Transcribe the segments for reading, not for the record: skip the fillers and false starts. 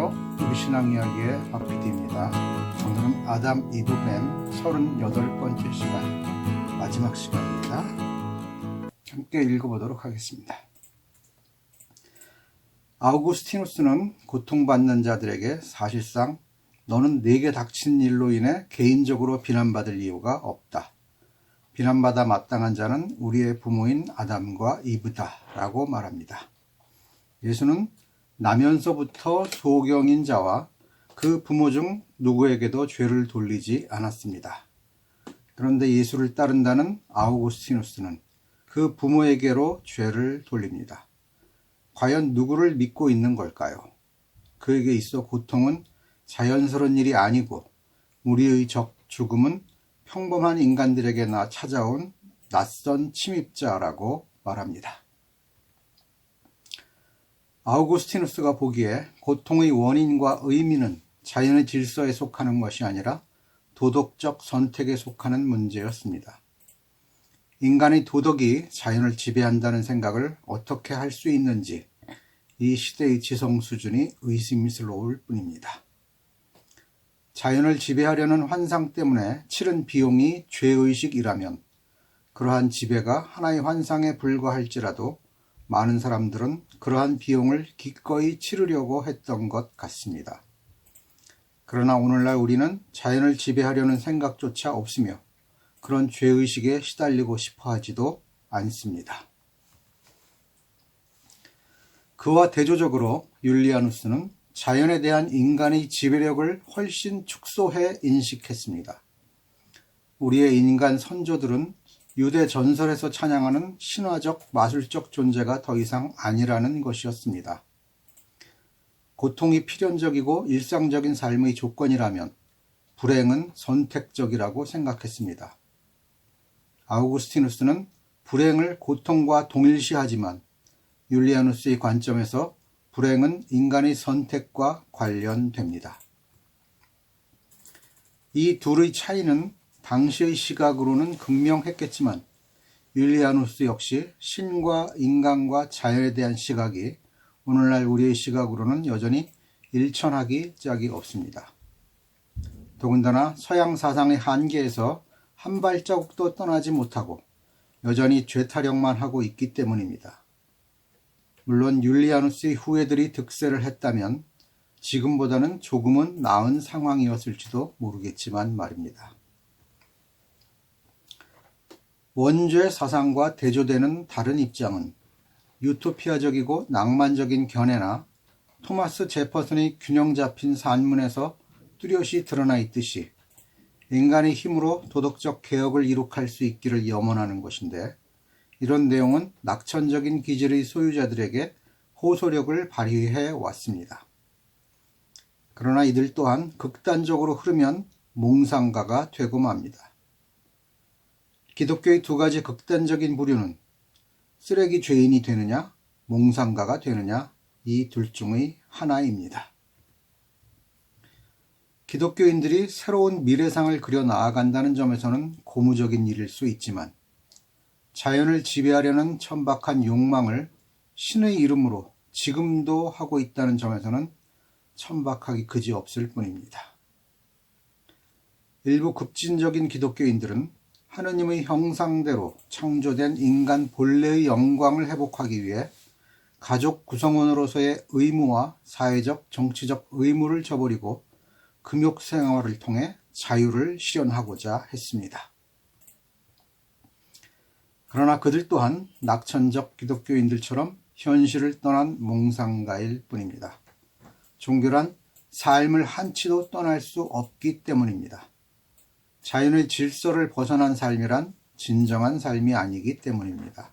안녕하세요. 우리 신앙 이야기의 박PD입니다. 오늘은 아담 이브 뱀 38번째 시간, 마지막 시간입니다. 함께 읽어보도록 하겠습니다. 아우구스티누스는 고통받는 자들에게 사실상 너는 내게 닥친 일로 인해 개인적으로 비난받을 이유가 없다. 비난받아 마땅한 자는 우리의 부모인 아담과 이브다 라고 말합니다. 예수는 나면서부터 소경인 자와 그 부모 중 누구에게도 죄를 돌리지 않았습니다. 그런데 예수를 따른다는 아우구스티누스는 그 부모에게로 죄를 돌립니다. 과연 누구를 믿고 있는 걸까요? 그에게 있어 고통은 자연스러운 일이 아니고 우리의 적 죽음은 평범한 인간들에게나 찾아온 낯선 침입자라고 말합니다. 아우구스티누스가 보기에 고통의 원인과 의미는 자연의 질서에 속하는 것이 아니라 도덕적 선택에 속하는 문제였습니다. 인간의 도덕이 자연을 지배한다는 생각을 어떻게 할 수 있는지 이 시대의 지성 수준이 의심스러울 뿐입니다. 자연을 지배하려는 환상 때문에 치른 비용이 죄의식이라면 그러한 지배가 하나의 환상에 불과할지라도 많은 사람들은 그러한 비용을 기꺼이 치르려고 했던 것 같습니다. 그러나 오늘날 우리는 자연을 지배하려는 생각조차 없으며 그런 죄의식에 시달리고 싶어 하지도 않습니다. 그와 대조적으로 율리아누스는 자연에 대한 인간의 지배력을 훨씬 축소해 인식했습니다. 우리의 인간 선조들은 유대 전설에서 찬양하는 신화적 마술적 존재가 더 이상 아니라는 것이었습니다. 고통이 필연적이고 일상적인 삶의 조건이라면 불행은 선택적이라고 생각했습니다. 아우구스티누스는 불행을 고통과 동일시하지만 율리아누스의 관점에서 불행은 인간의 선택과 관련됩니다. 이 둘의 차이는 당시의 시각으로는 극명했겠지만 율리아누스 역시 신과 인간과 자연에 대한 시각이 오늘날 우리의 시각으로는 여전히 일천하기 짝이 없습니다. 더군다나 서양 사상의 한계에서 한 발자국도 떠나지 못하고 여전히 죄타령만 하고 있기 때문입니다. 물론 율리아누스의 후예들이 득세를 했다면 지금보다는 조금은 나은 상황이었을지도 모르겠지만 말입니다. 원죄 사상과 대조되는 다른 입장은 유토피아적이고 낭만적인 견해나 토마스 제퍼슨의 균형 잡힌 산문에서 뚜렷이 드러나 있듯이 인간의 힘으로 도덕적 개혁을 이룩할 수 있기를 염원하는 것인데 이런 내용은 낙천적인 기질의 소유자들에게 호소력을 발휘해 왔습니다. 그러나 이들 또한 극단적으로 흐르면 몽상가가 되고 맙니다. 기독교의 두 가지 극단적인 부류는 쓰레기 죄인이 되느냐, 몽상가가 되느냐, 이 둘 중의 하나입니다. 기독교인들이 새로운 미래상을 그려 나아간다는 점에서는 고무적인 일일 수 있지만 자연을 지배하려는 천박한 욕망을 신의 이름으로 지금도 하고 있다는 점에서는 천박하기 그지없을 뿐입니다. 일부 급진적인 기독교인들은 하느님의 형상대로 창조된 인간 본래의 영광을 회복하기 위해 가족 구성원으로서의 의무와 사회적, 정치적 의무를 저버리고 금욕 생활을 통해 자유를 실현하고자 했습니다. 그러나 그들 또한 낙천적 기독교인들처럼 현실을 떠난 몽상가일 뿐입니다. 종교란 삶을 한치도 떠날 수 없기 때문입니다. 자연의 질서를 벗어난 삶이란 진정한 삶이 아니기 때문입니다.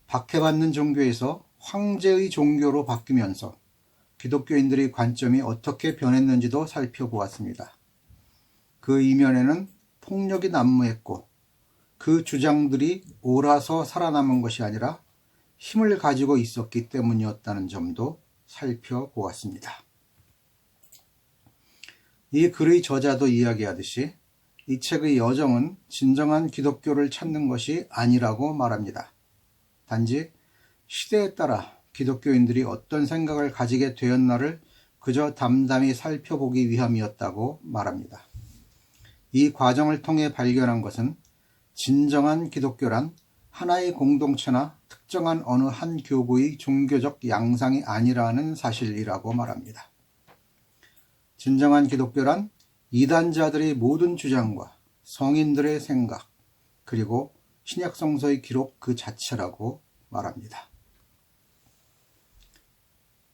박해받는 종교에서 황제의 종교로 바뀌면서 기독교인들의 관점이 어떻게 변했는지도 살펴보았습니다. 그 이면에는 폭력이 난무했고 그 주장들이 옳아서 살아남은 것이 아니라 힘을 가지고 있었기 때문이었다는 점도 살펴보았습니다. 이 글의 저자도 이야기하듯이 이 책의 여정은 진정한 기독교를 찾는 것이 아니라고 말합니다. 단지 시대에 따라 기독교인들이 어떤 생각을 가지게 되었나를 그저 담담히 살펴보기 위함이었다고 말합니다. 이 과정을 통해 발견한 것은 진정한 기독교란 하나의 공동체나 특정한 어느 한 교구의 종교적 양상이 아니라는 사실이라고 말합니다. 진정한 기독교란 이단자들의 모든 주장과 성인들의 생각, 그리고 신약성서의 기록 그 자체라고 말합니다.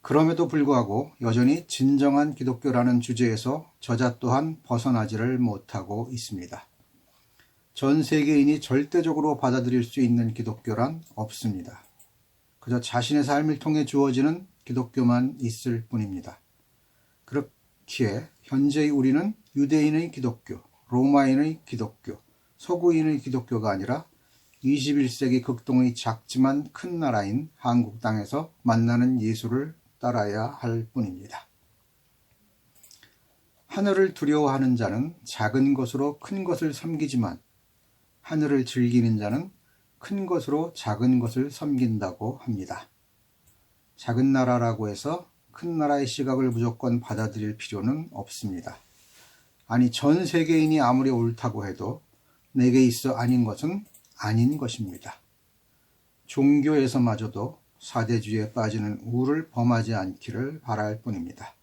그럼에도 불구하고 여전히 진정한 기독교라는 주제에서 저자 또한 벗어나지를 못하고 있습니다. 전 세계인이 절대적으로 받아들일 수 있는 기독교란 없습니다. 그저 자신의 삶을 통해 주어지는 기독교만 있을 뿐입니다. 그렇기에 현재의 우리는 유대인의 기독교, 로마인의 기독교, 서구인의 기독교가 아니라 21세기 극동의 작지만 큰 나라인 한국 땅에서 만나는 예수를 따라야 할 뿐입니다. 하늘을 두려워하는 자는 작은 것으로 큰 것을 섬기지만 하늘을 즐기는 자는 큰 것으로 작은 것을 섬긴다고 합니다. 작은 나라라고 해서 큰 나라의 시각을 무조건 받아들일 필요는 없습니다. 아니, 전 세계인이 아무리 옳다고 해도 내게 있어 아닌 것은 아닌 것입니다. 종교에서마저도 사대주의에 빠지는 우를 범하지 않기를 바랄 뿐입니다.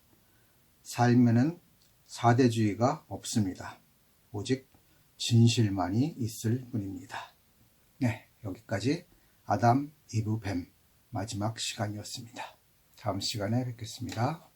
삶에는 사대주의가 없습니다. 오직 진실만이 있을 뿐입니다. 네, 여기까지 아담, 이브, 뱀 마지막 시간이었습니다. 다음 시간에 뵙겠습니다.